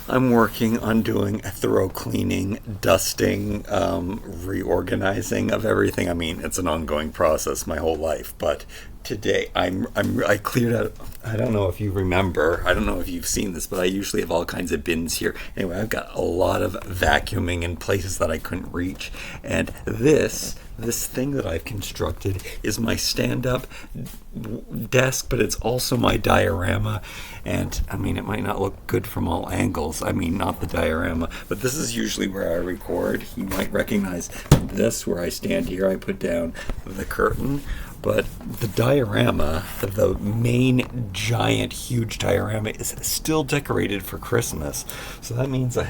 I'm working on doing a thorough cleaning, dusting, reorganizing of everything. I mean, it's an ongoing process my whole life, but today I cleared out. I don't know if you remember. I don't know if you've seen this, but I usually have all kinds of bins here. Anyway, I've got a lot of vacuuming in places that I couldn't reach, and this thing that I've constructed is my stand-up desk, but it's also my diorama. And I mean, it might not look good from all angles. I mean, not the diorama, but this is usually where I record. You might recognize this, where I stand here. I put down the curtain. But the diorama, the main giant huge diorama, is still decorated for Christmas. So that means I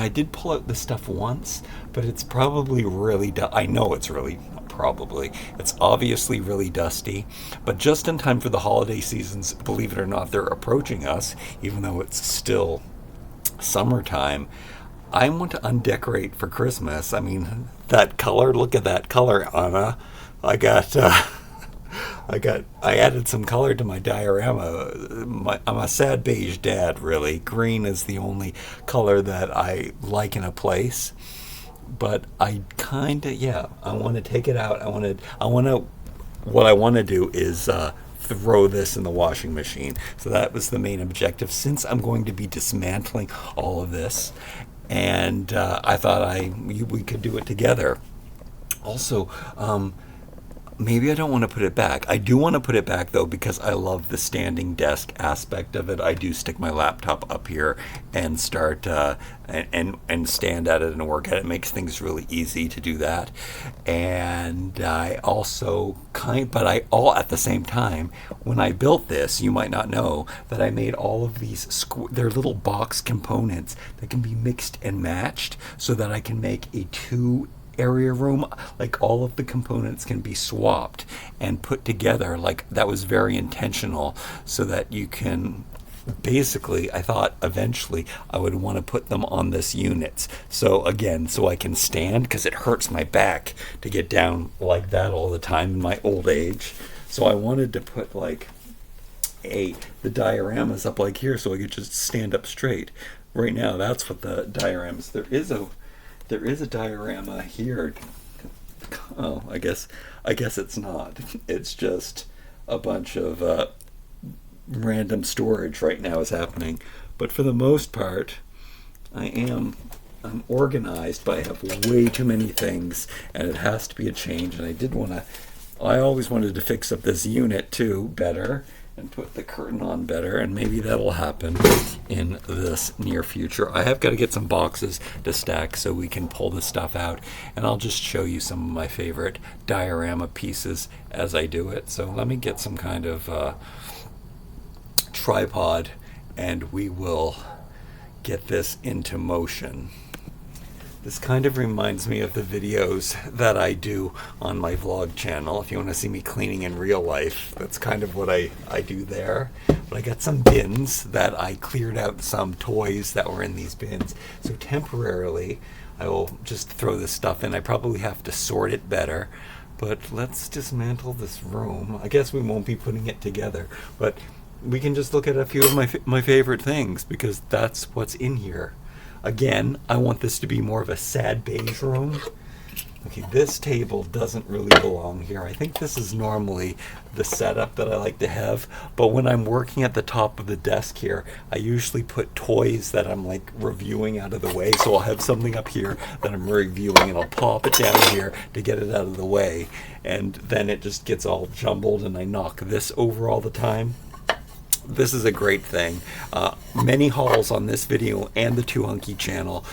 did pull out the stuff once, but it's probably really, I know it's really, probably, it's obviously really dusty. But just in time for the holiday seasons, believe it or not, they're approaching us, even though it's still summertime. I want to undecorate for Christmas. I mean, that color, look at that color, Anna. I added some color to my diorama. I'm a sad beige dad, really. Green is the only color that I like in a place. But I want to take it out. What I want to do is throw this in the washing machine. So that was the main objective, since I'm going to be dismantling all of this. And I thought we could do it together. Also, maybe I don't want to put it back. I do want to put it back, though, because I love the standing desk aspect of it. I do stick my laptop up here and start and stand at it and work at it. It makes things really easy to do that. And I also at the same time, when I built this, you might not know that I made all of these they're little box components that can be mixed and matched, so that I can make a area room. Like, all of the components can be swapped and put together. Like, that was very intentional, so that you can basically, I thought eventually I would want to put them on this unit, so I can stand, because it hurts my back to get down like that all the time in my old age. So I wanted to put the dioramas up like here, so I could just stand up straight. Right now, that's what the dioramas. There is a diorama here. Oh, I guess it's not. It's just a bunch of random storage right now is happening. But for the most part, I'm organized, but I have way too many things, and it has to be a change. And I always wanted to fix up this unit too better, and put the curtain on better, and maybe that'll happen in this near future. I have got to get some boxes to stack so we can pull this stuff out, and I'll just show you some of my favorite diorama pieces as I do it. So let me get some kind of tripod, and we will get this into motion. This kind of reminds me of the videos that I do on my vlog channel. If you want to see me cleaning in real life, that's kind of what I do there. But I got some bins that I cleared out, some toys that were in these bins. So temporarily, I will just throw this stuff in. I probably have to sort it better. But let's dismantle this room. I guess we won't be putting it together, but we can just look at a few of my favorite things, because that's what's in here. Again, I want this to be more of a sad beige room. Okay, this table doesn't really belong here. I think this is normally the setup that I like to have, but when I'm working at the top of the desk here, I usually put toys that I'm like reviewing out of the way. So I'll have something up here that I'm reviewing, and I'll pop it down here to get it out of the way, and then it just gets all jumbled, and I knock this over all the time. This is a great thing. Many hauls on this video and the Two Hunky channel.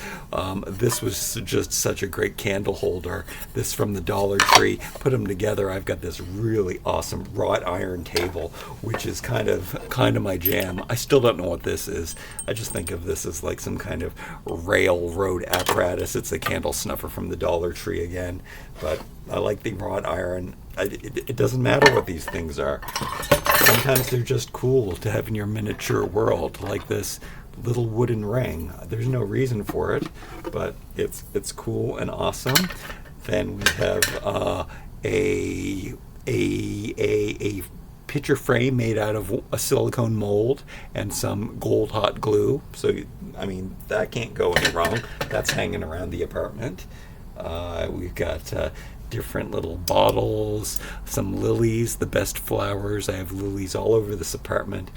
This was just such a great candle holder. This from the Dollar Tree. Put them together. I've got this really awesome wrought iron table, which is kind of my jam. I still don't know what this is. I just think of this as like some kind of railroad apparatus. It's a candle snuffer from the Dollar Tree again, but I like the wrought iron. It doesn't matter what these things are. Sometimes they're just cool to have in your miniature world, like this little wooden ring. There's no reason for it, but it's cool and awesome. Then we have a picture frame made out of a silicone mold and some gold hot glue. So, I mean, that can't go any wrong. That's hanging around the apartment. We've got different little bottles, some lilies, the best flowers. I have lilies all over this apartment,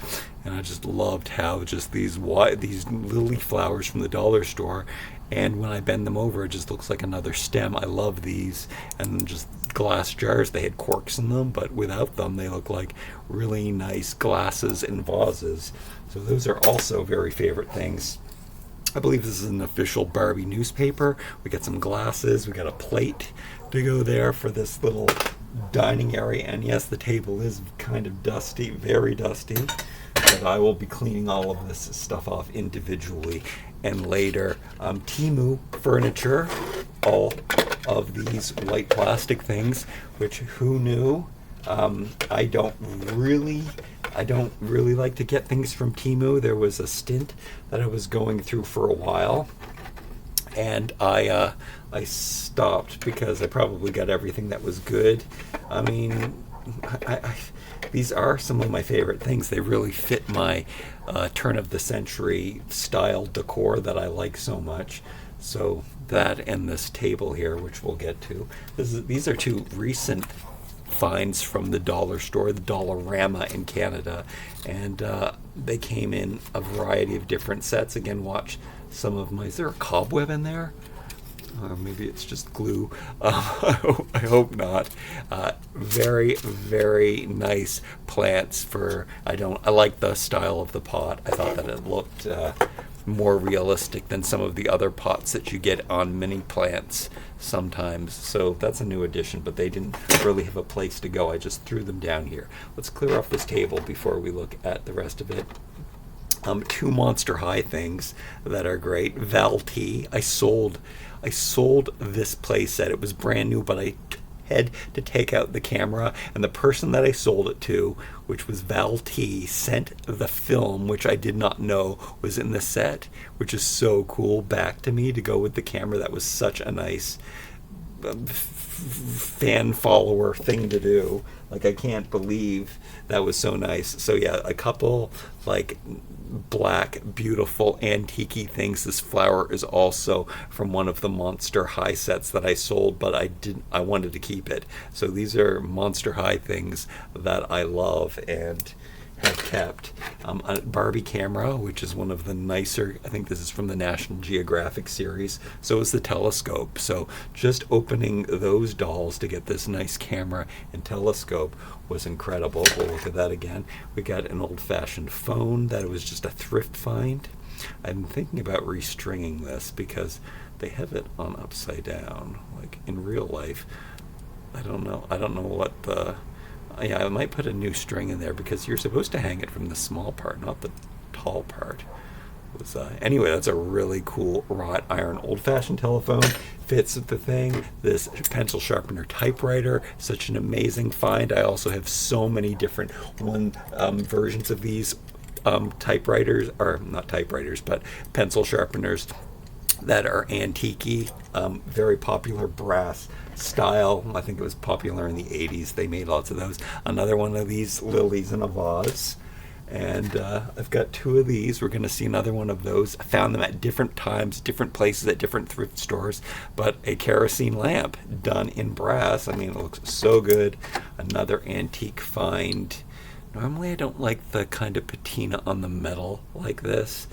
and I just loved how just these lily flowers from the dollar store, and when I bend them over, it just looks like another stem. I love these, and just glass jars. They had corks in them, but without them, they look like really nice glasses and vases. So those are also very favorite things. I believe this is an official Barbie newspaper. We got some glasses. We got a plate to go there for this little dining area. And yes, the table is kind of dusty, very dusty. But I will be cleaning all of this stuff off individually. And later, Temu furniture, all of these white plastic things, which who knew? I don't really like to get things from Temu. There was a stint that I was going through for a while, and I stopped because I probably got everything that was good. I mean, these are some of my favorite things. They really fit my turn of the century style decor that I like so much. So that and this table here, which we'll get to. These are two recent finds from the dollar store, the Diorama in Canada, and they came in a variety of different sets. Again, watch some of my. Is there a cobweb in there? Or maybe it's just glue. I hope not. Very, very nice plants for. I like the style of the pot. I thought that it looked more realistic than some of the other pots that you get on mini plants sometimes. So that's a new addition, but they didn't really have a place to go. I just threw them down here. Let's clear off this table before we look at the rest of it. Two Monster High things that are great. Val T. I sold this play set. It was brand new, but I had to take out the camera, and the person that I sold it to, which was Val T, sent the film, which I did not know was in the set, which is so cool, back to me to go with the camera. That was such a nice fan follower thing to do. Like, I can't believe that was so nice. So yeah, a couple like black, beautiful, antique-y things. This flower is also from one of the Monster High sets that I sold, but I wanted to keep it. So these are Monster High things that I love and have kept. A Barbie camera, which is one of the nicer, I think this is from the National Geographic series. So is the telescope. So just opening those dolls to get this nice camera and telescope was incredible. We'll look at that again. We got an old-fashioned phone that was just a thrift find. I'm thinking about restringing this because they have it on upside down, like in real life. I don't know what the. Yeah, I might put a new string in there because you're supposed to hang it from the small part, not the tall part. Anyway, that's a really cool wrought iron old-fashioned telephone. Fits with the thing. This pencil sharpener typewriter, such an amazing find. I also have so many different versions of these typewriters, or not typewriters, but pencil sharpeners that are antique-y, very popular brass style. I think it was popular in the 80s. They made lots of those. Another one of these lilies in a vase. And I've got two of these. We're going to see another one of those. I found them at different times, different places, at different thrift stores. But a kerosene lamp done in brass. I mean, it looks so good. Another antique find. Normally I don't like the kind of patina on the metal like this.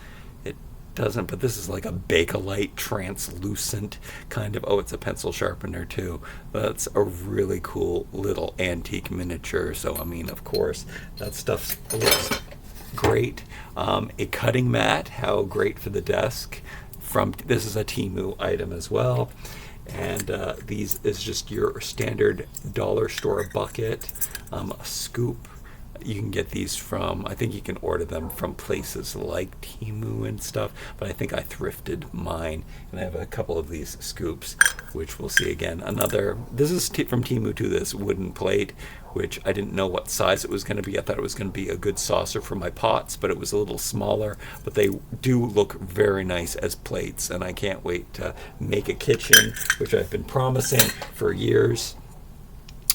Doesn't, but this is like a Bakelite translucent kind of. Oh, it's a pencil sharpener too. That's a really cool little antique miniature. So I mean, of course, that stuff looks great. A cutting mat, how great for the desk. This is a Temu item as well. And these is just your standard dollar store bucket. A scoop. You can get these from, I think you can order them from places like Temu and stuff, but I think I thrifted mine, and I have a couple of these scoops, which we'll see again. This is from Temu too, this wooden plate, which I didn't know what size it was going to be. I thought it was going to be a good saucer for my pots, but it was a little smaller, but they do look very nice as plates, and I can't wait to make a kitchen, which I've been promising for years.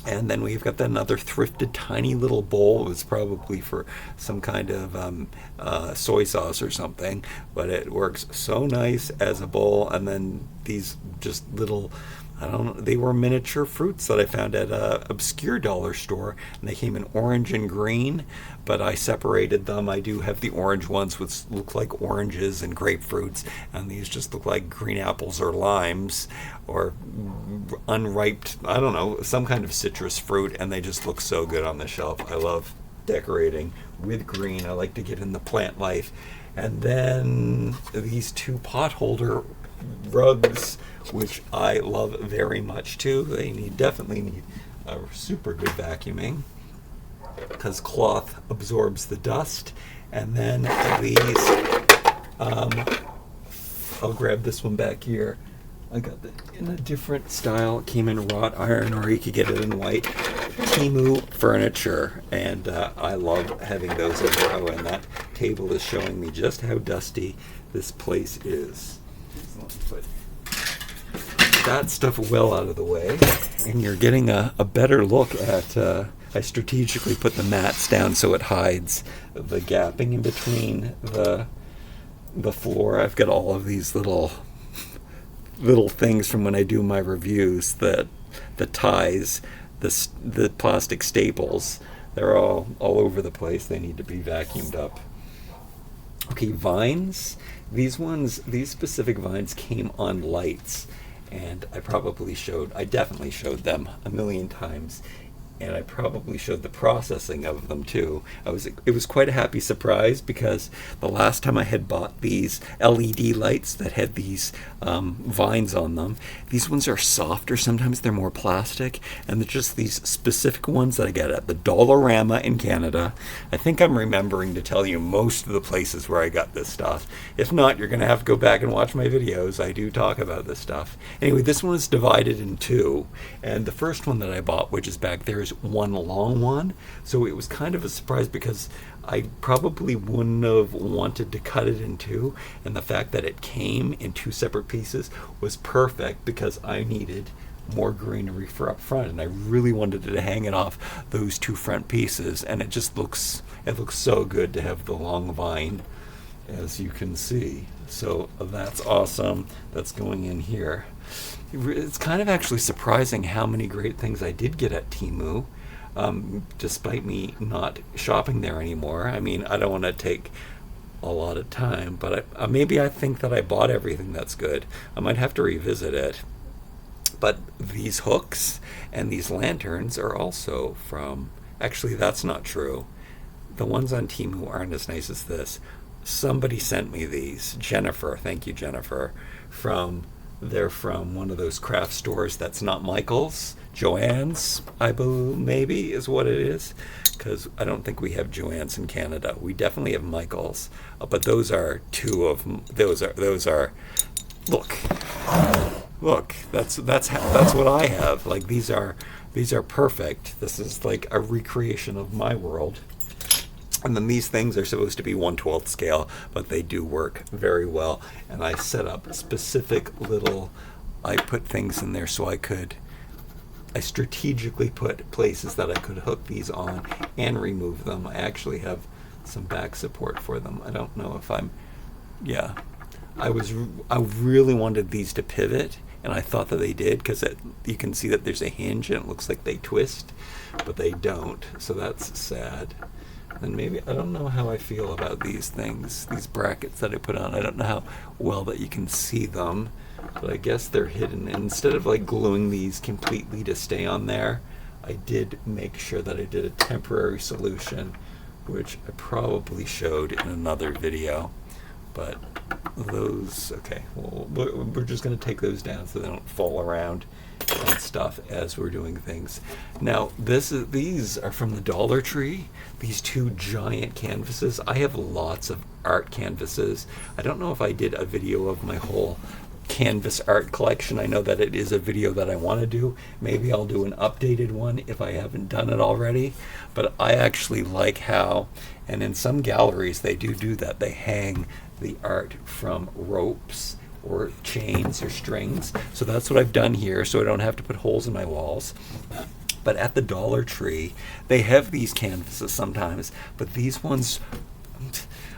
And then we've got another thrifted tiny little bowl. It was probably for some kind of soy sauce or something, but it works so nice as a bowl. And then these just little, I don't know, they were miniature fruits that I found at a obscure dollar store, and they came in orange and green, but I separated them. I do have the orange ones which look like oranges and grapefruits, and these just look like green apples or limes or unripe, I don't know, some kind of citrus fruit, and they just look so good on the shelf. I love decorating with green. I like to get in the plant life. And then these two pot holder rugs, which I love very much too. They definitely need a super good vacuuming because cloth absorbs the dust. And then these, I'll grab this one back here. I got it in a different style. It came in wrought iron, or you could get it in white. Temu furniture, and I love having those as well. And that table is showing me just how dusty this place is. So let's put that stuff well out of the way, and you're getting a better look at. I strategically put the mats down so it hides the gapping in between the floor. I've got all of these little things from when I do my reviews, that the ties, the plastic staples, they're all over the place. They need to be vacuumed up. Okay, vines. These specific vines came on lights, and I definitely showed them a million times. And I probably showed the processing of them too. It was quite a happy surprise, because the last time I had bought these LED lights that had these vines on them, these ones are softer. Sometimes they're more plastic, and they're just these specific ones that I get at the Dollarama in Canada. I think I'm remembering to tell you most of the places where I got this stuff. If not, you're going to have to go back and watch my videos. I do talk about this stuff. Anyway, this one is divided in two, and the first one that I bought, which is back there, is one long one. So it was kind of a surprise, because I probably wouldn't have wanted to cut it in two, and the fact that it came in two separate pieces was perfect, because I needed more greenery for up front, and I really wanted to hang it off those two front pieces, and it looks so good to have the long vine, as you can see. So that's awesome. That's going in here. It's kind of actually surprising how many great things I did get at Temu, despite me not shopping there anymore. I mean, I don't want to take a lot of time, but maybe I think that I bought everything that's good. I might have to revisit it. But these hooks and these lanterns are also from... Actually, that's not true. The ones on Temu aren't as nice as this. Somebody sent me these. Jennifer, thank you, Jennifer, they're from one of those craft stores that's not Michael's. Joann's, I believe, maybe is what it is, because I don't think we have Joann's in Canada. We definitely have Michael's, but those are two of them. Those are. Look, that's what I have. Like, these are perfect. This is like a recreation of my world. And then these things are supposed to be 1/12 scale, but they do work very well. And I set up specific I put things in there so I strategically put places that I could hook these on and remove them. I actually have some back support for them. I don't know if I really wanted these to pivot, and I thought that they did, because you can see that there's a hinge and it looks like they twist, but they don't. So that's sad. And maybe, I don't know how I feel about these things, these brackets that I put on. I don't know how well that you can see them, but I guess they're hidden. And instead of like gluing these completely to stay on there, I did make sure that I did a temporary solution, which I probably showed in another video. But those, okay, well, we're just going to take those down so they don't fall around and stuff as we're doing things. Now, these are from the Dollar Tree, these two giant canvases. I have lots of art canvases. I don't know if I did a video of my whole canvas art collection. I know that it is a video that I want to do. Maybe I'll do an updated one if I haven't done it already. But I actually like how, and in some galleries they do that. They hang the art from ropes or chains or strings. So that's what I've done here, so I don't have to put holes in my walls. But at the Dollar Tree, they have these canvases sometimes, but these ones,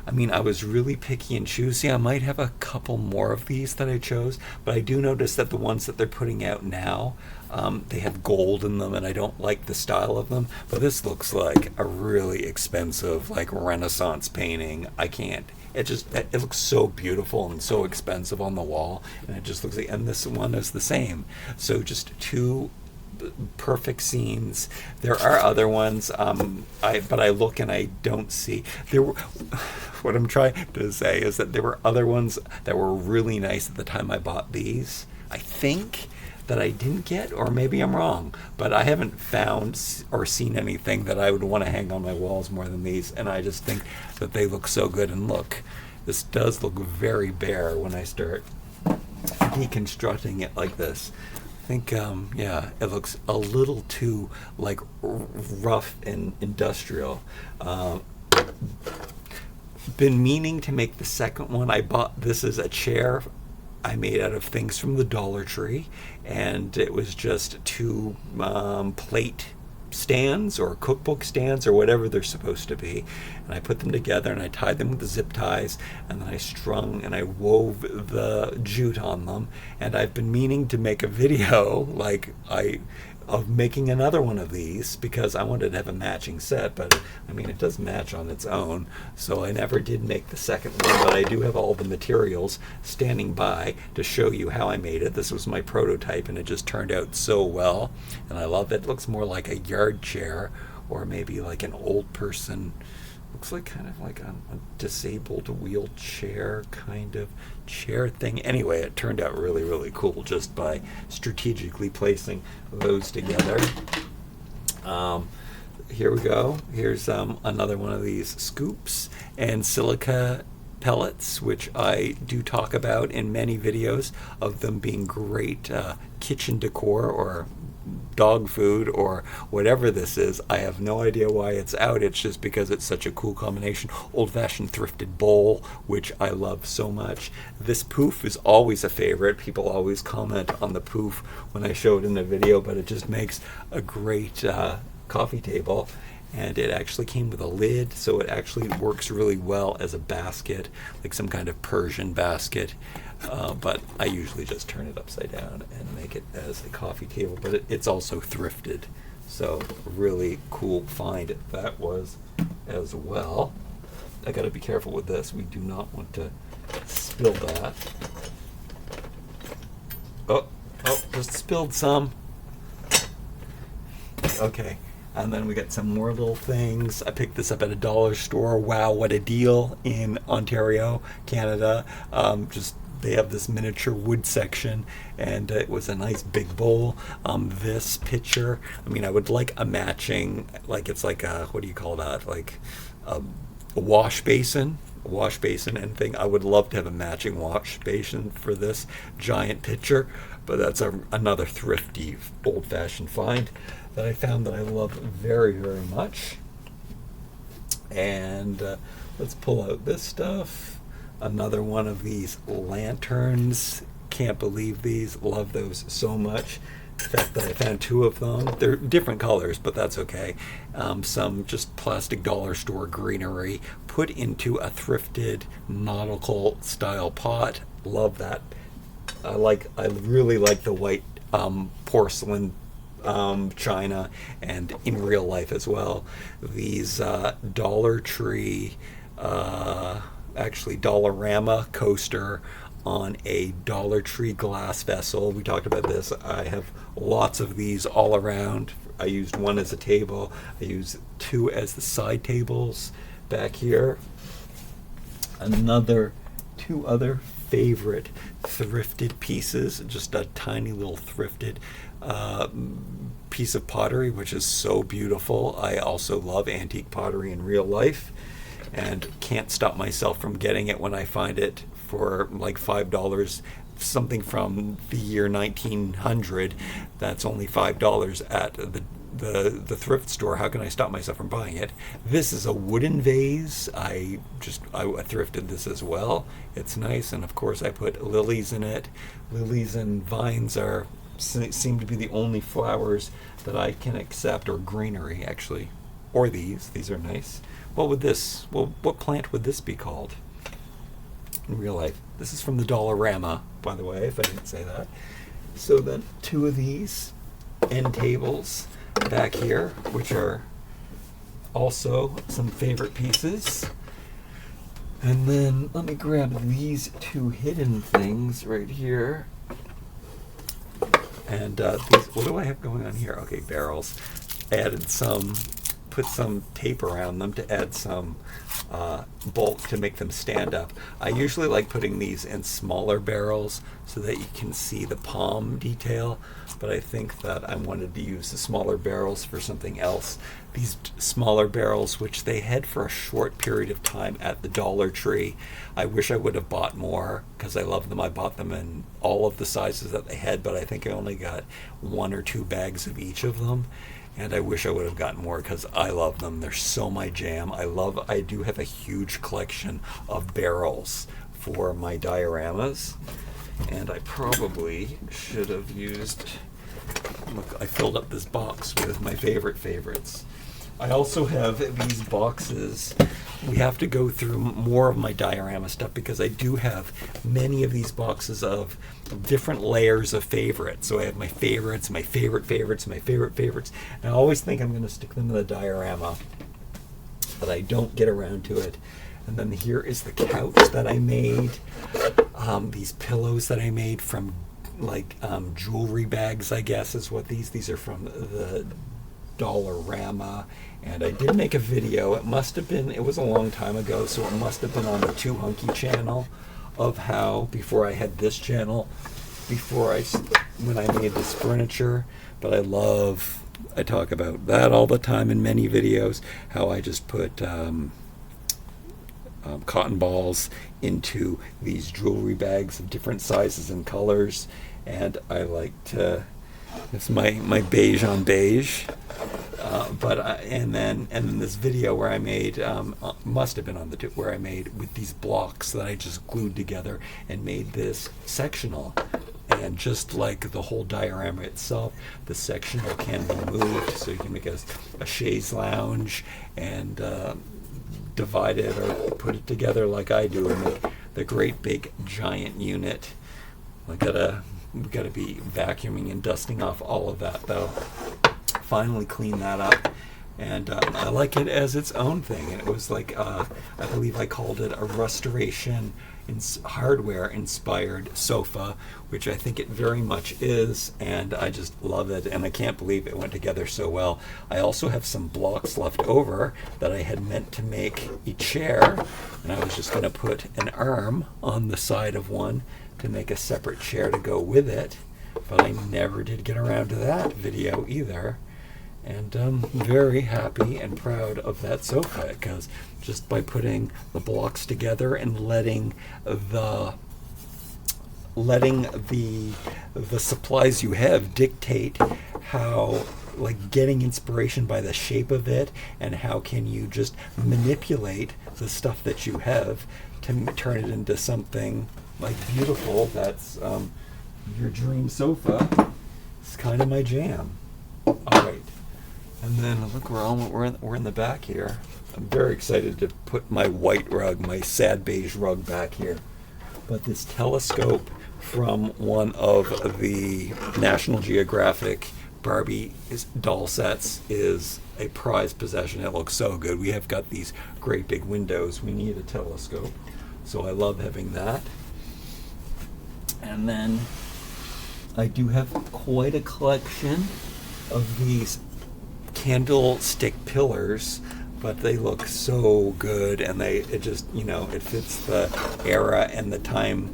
I mean, I was really picky and choosy. I might have a couple more of these that I chose, but I do notice that the ones that they're putting out now, they have gold in them, and I don't like the style of them. But this looks like a really expensive, like Renaissance painting. I can't. It looks so beautiful and so expensive on the wall, and it just looks like. And this one is the same. So just two perfect scenes. There are other ones, but I look and I don't see. There were, what I'm trying to say is that there were other ones that were really nice at the time I bought these. I think that I didn't get, or maybe I'm wrong, but I haven't found or seen anything that I would want to hang on my walls more than these, and I just think that they look so good. And look, this does look very bare when I start deconstructing it like this. I think, yeah, it looks a little too, like, rough and industrial. Been meaning to make the second one. I bought this as a chair I made out of things from the Dollar Tree, and it was just two plate stands or cookbook stands or whatever they're supposed to be, and I put them together and I tied them with the zip ties, and then I strung and I wove the jute on them. And I've been meaning to make a video of making another one of these because I wanted to have a matching set, but I mean, it does match on its own, so I never did make the second one. But I do have all the materials standing by to show you how I made it. This was my prototype, and it just turned out so well, and I love it. It looks more like a yard chair, or maybe like an old person. Looks like kind of like a disabled wheelchair kind of chair thing. Anyway, it turned out really, really cool just by strategically placing those together. Here we go. Here's another one of these scoops and silica pellets, which I do talk about in many videos of them being great kitchen decor or dog food or whatever this is. I have no idea why it's out. It's just because it's such a cool combination. Old-fashioned thrifted bowl, which I love so much. This poof is always a favorite. People always comment on the poof when I show it in a video, but it just makes a great coffee table. And it actually came with a lid, so it actually works really well as a basket, like some kind of Persian basket. But I usually just turn it upside down and make it as a coffee table. But it's also thrifted, so really cool find that was as well. I got to be careful with this. We do not want to spill that. Oh, just spilled some. Okay. And then we got some more little things. I picked this up at a dollar store. Wow, what a deal in Ontario, Canada. They have this miniature wood section, and it was a nice big bowl. This picture, I mean, I would like a matching, like it's like a, what do you call that? Like a wash basin and thing. I would love to have a matching wash basin for this giant picture, but that's another thrifty, old-fashioned find that I found that I love very, very much. And let's pull out this stuff. Another one of these lanterns. Can't believe these. Love those so much. The fact that I found two of them. They're different colors, but that's okay. Some just plastic dollar store greenery put into a thrifted nautical style pot. Love that. I really like the white porcelain china, and in real life as well. These Dollar Tree, actually Dollarama coaster on a Dollar Tree glass vessel. We talked about this. I have lots of these all around. I used one as a table. I used two as the side tables back here. Two other favorite thrifted pieces, just a tiny little thrifted piece of pottery, which is so beautiful. I also love antique pottery in real life and can't stop myself from getting it when I find it for like $5. Something from the year 1900 that's only $5 at the the thrift store. How can I stop myself from buying it? This is a wooden vase. I thrifted this as well. It's nice, and of course I put lilies in it. Lilies and vines seem to be the only flowers that I can accept, or greenery actually, or these are nice. What plant would this be called in real life? This is from the Dollarama, by the way, if I didn't say that. So then 2 of these end tables back here, which are also some favorite pieces. And then let me grab these 2 hidden things right here. And what do I have going on here? Okay, barrels. Put some tape around them to add some bulk to make them stand up. I usually like putting these in smaller barrels so that you can see the palm detail, but I think that I wanted to use the smaller barrels for something else. These smaller barrels, which they had for a short period of time at the Dollar Tree, I wish I would have bought more because I love them. I bought them in all of the sizes that they had, but I think I only got 1 or 2 bags of each of them. And I wish I would have gotten more because I love them. They're so my jam. I do have a huge collection of barrels for my dioramas. And I probably should have used, look, I filled up this box with my favorites. I also have these boxes. We have to go through more of my diorama stuff because I do have many of these boxes of different layers of favorites. So I have my favorites, my favorite favorites, my favorite favorites. And I always think I'm going to stick them in the diorama, but I don't get around to it. And then here is the couch that I made. These pillows that I made from jewelry bags, I guess is what these are from the Dollarama. And I did make a video. It was a long time ago, so it must have been on the Too Hunky channel of how, before I had this channel, when I made this furniture. But I talk about that all the time in many videos, how I just put cotton balls into these jewelry bags of different sizes and colors. And I like to, it's my beige on beige. And then this video where I made must have been on the tip where I made with these blocks that I just glued together and made this sectional. And just like the whole diorama itself, the sectional can be moved, so you can make a chaise lounge and divide it or put it together like I do and make the great big giant unit. We've got to be vacuuming and dusting off all of that though. Finally clean that up, and I like it as its own thing. And it was like I believe I called it a restoration hardware inspired sofa, which I think it very much is, and I just love it, and I can't believe it went together so well. I also have some blocks left over that I had meant to make a chair, and I was just going to put an arm on the side of one to make a separate chair to go with it, but I never did get around to that video either. And I'm very happy and proud of that sofa because just by putting the blocks together and letting the supplies you have dictate how, like getting inspiration by the shape of it, and how can you just manipulate the stuff that you have to turn it into something like beautiful. That's your dream sofa. It's kind of my jam. All right. And then look, we're in the back here. I'm very excited to put my white rug, my sad beige rug back here. But this telescope from one of the National Geographic Barbie doll sets is a prized possession. It looks so good. We have got these great big windows. We need a telescope. So I love having that. And then I do have quite a collection of these candlestick pillars, but they look so good, and it just, it fits the era and the time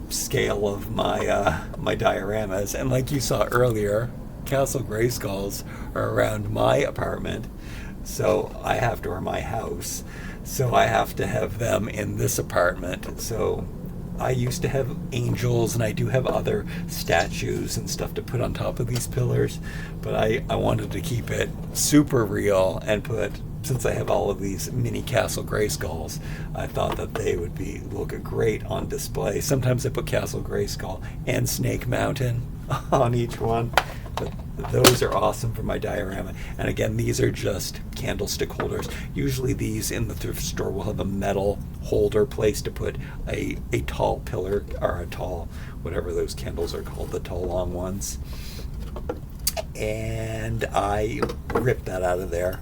scale of my my dioramas. And like you saw earlier, Castle Grayskulls are around my apartment, or my house, so I have to have them in this apartment. So I used to have angels, and I do have other statues and stuff to put on top of these pillars, but I wanted to keep it super real and put, since I have all of these mini Castle Grayskulls, I thought that they would look great on display. Sometimes I put Castle Grayskull and Snake Mountain on each one, but those are awesome for my diorama. And again, these are just candlestick holders. Usually these in the thrift store will have a metal holder place to put a tall pillar, or a tall, whatever those candles are called, the tall long ones. And I ripped that out of there.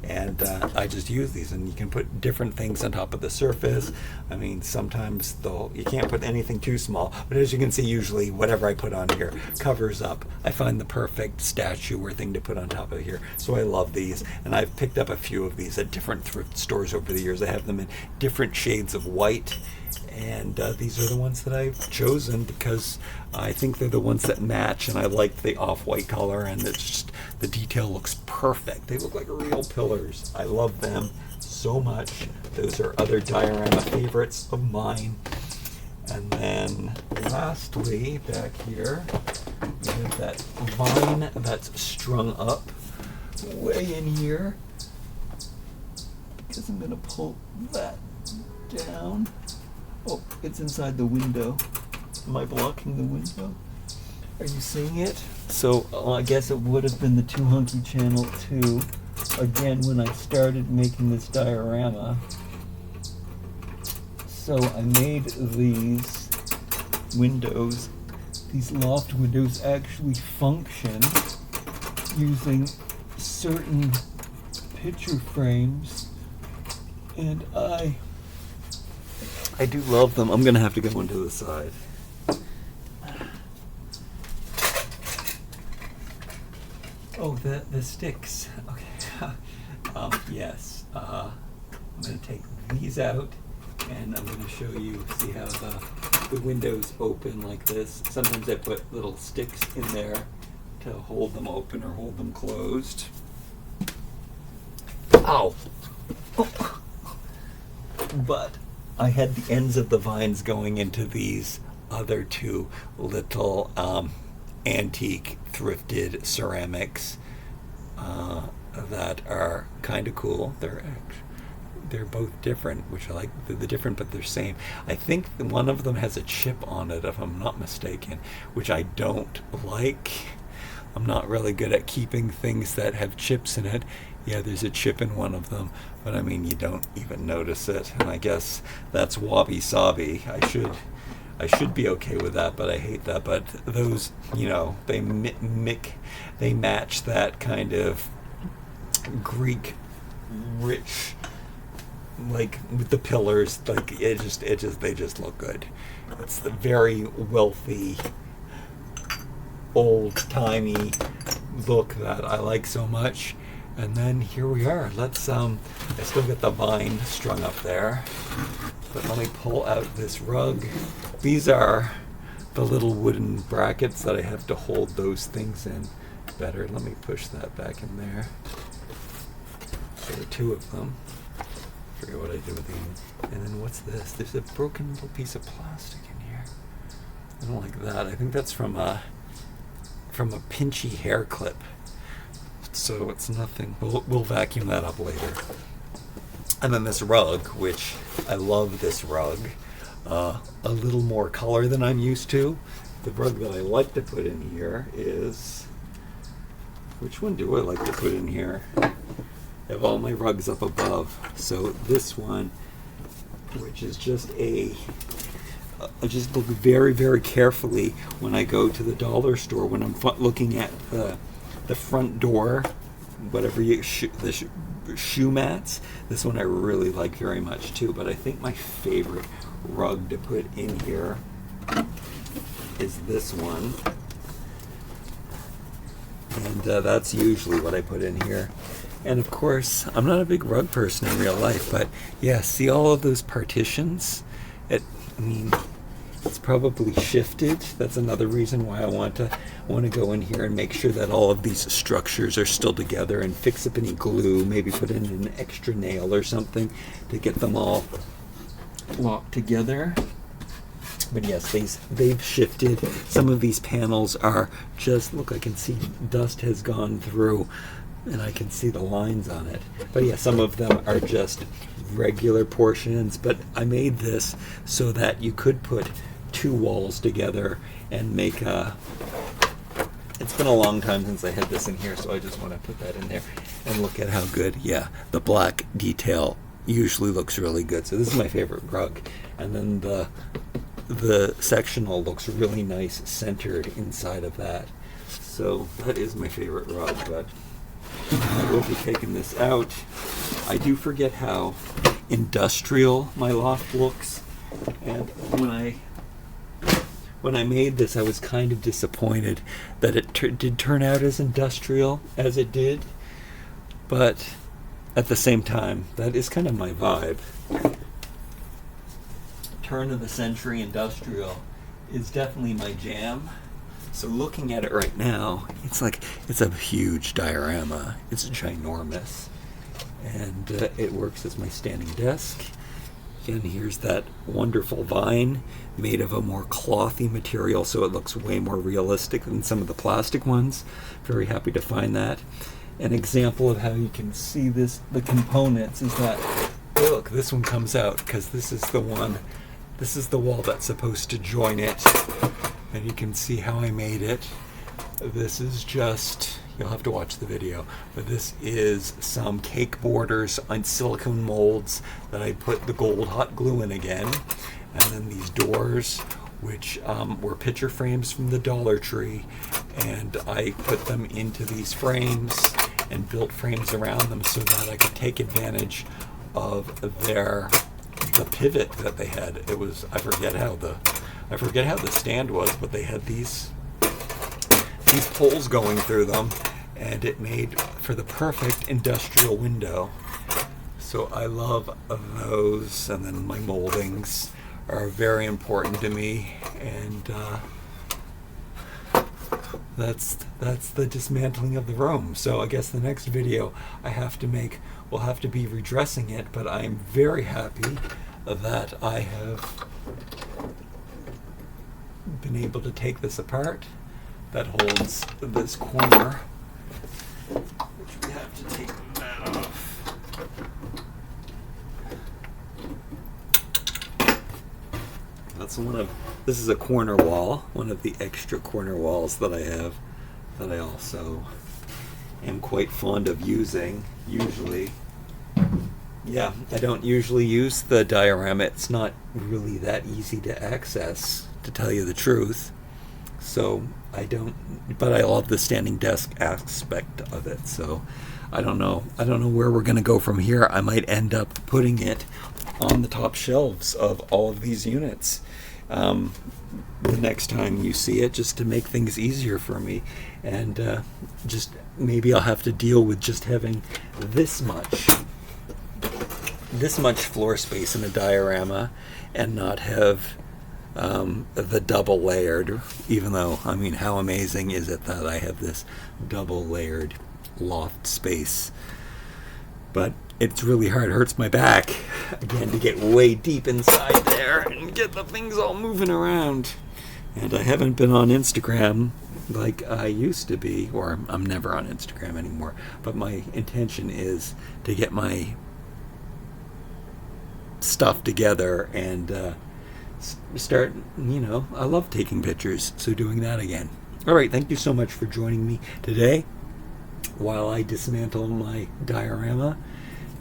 And I just use these, and you can put different things on top of the surface. I mean, sometimes you can't put anything too small, but as you can see, usually whatever I put on here covers up. I find the perfect statue or thing to put on top of here, so I love these. And I've picked up a few of these at different thrift stores over the years. I have them in different shades of white, and these are the ones that I've chosen because I think they're the ones that match, and I like the off-white color, and it's just, the detail looks perfect. They look like real pillars. I love them so much. Those are other diorama favorites of mine. And then lastly, back here, we have that vine that's strung up way in here. Because I'm going to pull that down. Oh, it's inside the window. Am I blocking the window? Are you seeing it? So I guess it would have been the Too Hunky Channel 2, again, when I started making this diorama. So I made these windows, these loft windows actually function using certain picture frames, and I do love them. I'm gonna have to go into the side. Oh, the sticks. Okay. Yes. I'm gonna take these out, and I'm gonna show you. See how the windows open like this. Sometimes I put little sticks in there to hold them open or hold them closed. Ow! Oh. But I had the ends of the vines going into these other two little antique thrifted ceramics that are kind of cool. They're both different, which I like. They're different, but they're same. I think one of them has a chip on it, if I'm not mistaken, which I don't like. I'm not really good at keeping things that have chips in it. Yeah, there's a chip in one of them, but I mean, you don't even notice it. And I guess that's wabi-sabi. I should be okay with that, but I hate that. But those, they match that kind of Greek rich, like with the pillars. Like they just look good. It's the very wealthy, old-timey look that I like so much. And then here we are. Let's I still got the vine strung up there, but let me pull out this rug. These are the little wooden brackets that I have to hold those things in better. Let me push that back in there. There are two of them. I forget what I did with these. And then what's this? There's a broken little piece of plastic in here. I don't like that. I think that's from a pinchy hair clip. So it's nothing. We'll vacuum that up later. And then this rug, which I love this rug. A little more color than I'm used to. The rug that I like to put in here is... Which one do I like to put in here? I have all my rugs up above. So this one, which is just I just look very, very carefully when I go to the dollar store, when I'm looking at the front door, whatever the shoe mats. This one I really like very much too, but I think my favorite rug to put in here is this one. And that's usually what I put in here. And of course, I'm not a big rug person in real life, but yeah, see all of those partitions? It's probably shifted. That's another reason why I want to go in here and make sure that all of these structures are still together, and fix up any glue, maybe put in an extra nail or something to get them all locked together. But yes, they've shifted. Some of these panels are just, look, I can see dust has gone through and I can see the lines on it. But yeah, some of them are just regular portions, but I made this so that you could put two walls together and make a... It's been a long time since I had this in here, so I just want to put that in there and look at how good, yeah, the black detail usually looks really good. So this is my favorite rug. And then the sectional looks really nice centered inside of that. So that is my favorite rug, but I will be taking this out. I do forget how industrial my loft looks, and when I made this, I was kind of disappointed that it did turn out as industrial as it did, but at the same time, that is kind of my vibe. Turn of the century industrial is definitely my jam. So looking at it right now, it's a huge diorama. It's ginormous. And it works as my standing desk. And here's that wonderful vine made of a more clothy material, so it looks way more realistic than some of the plastic ones. Very happy to find that. An example of how you can see this, the components, is that, look, this one comes out because this is the wall that's supposed to join it. And you can see how I made it. This is just, you'll have to watch the video, but this is some cake borders on silicone molds that I put the gold hot glue in again. And then these doors, which were picture frames from the Dollar Tree, and I put them into these frames and built frames around them so that I could take advantage of the pivot that they had. It was, I forget how the stand was, but they had these poles going through them, and it made for the perfect industrial window. So I love those, and then my moldings are very important to me, and that's the dismantling of the room. So I guess the next video I have to make will have to be redressing it, but I'm very happy that I have been able to take this apart. That holds this corner, which we have to take that off. This is a corner wall, one of the extra corner walls that I have, that I also am quite fond of using, usually. Yeah, I don't usually use the diorama. It's not really that easy to access, to tell you the truth. So I don't, but I love the standing desk aspect of it. So I don't know where we're going to go from here. I might end up putting it on the top shelves of all of these units the next time you see it, just to make things easier for me. And just maybe I'll have to deal with just having this much floor space in a diorama and not have the double layered, even though, I mean, how amazing is it that I have this double layered loft space? But it's really hard. It hurts my back, again, to get way deep inside there and get the things all moving around. And I haven't been on Instagram like I used to be, or I'm never on Instagram anymore. But my intention is to get my stuff together and start, I love taking pictures, so doing that again. All right, thank you so much for joining me today while I dismantle my diorama,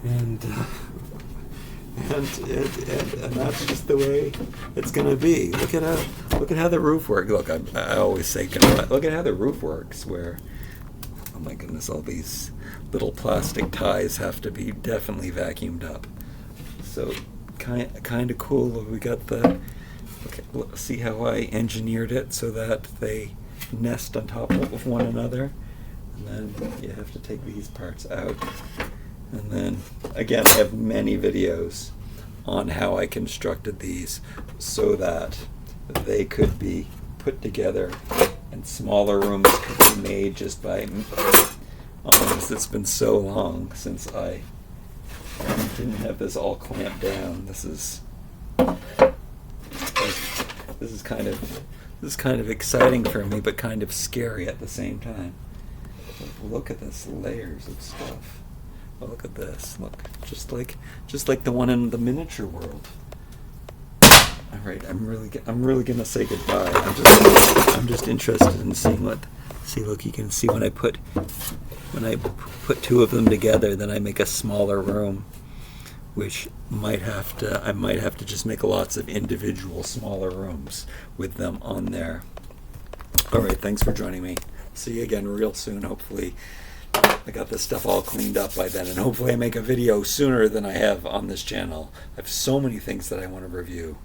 and that's just the way it's gonna be. Look at how the roof works. Look, I always say, look at how the roof works. Where, oh my goodness, all these little plastic ties have to be definitely vacuumed up. So kind of cool. We got see how I engineered it so that they nest on top of one another, and then you have to take these parts out. And then again, I have many videos on how I constructed these so that they could be put together and smaller rooms could be made just by, it's been so long since I didn't have this all clamped down. This is This is kind of exciting for me, but kind of scary at the same time. Look at this, layers of stuff. Oh, look at this. Look, just like the one in the miniature world. All right, I'm really gonna say goodbye. I'm just interested in seeing what. See, look, you can see when I put two of them together, then I make a smaller room, which I might have to just make lots of individual smaller rooms with them on there. All right, thanks for joining me. See you again real soon. Hopefully, I got this stuff all cleaned up by then, and hopefully I make a video sooner than I have on this channel. I have so many things that I want to review.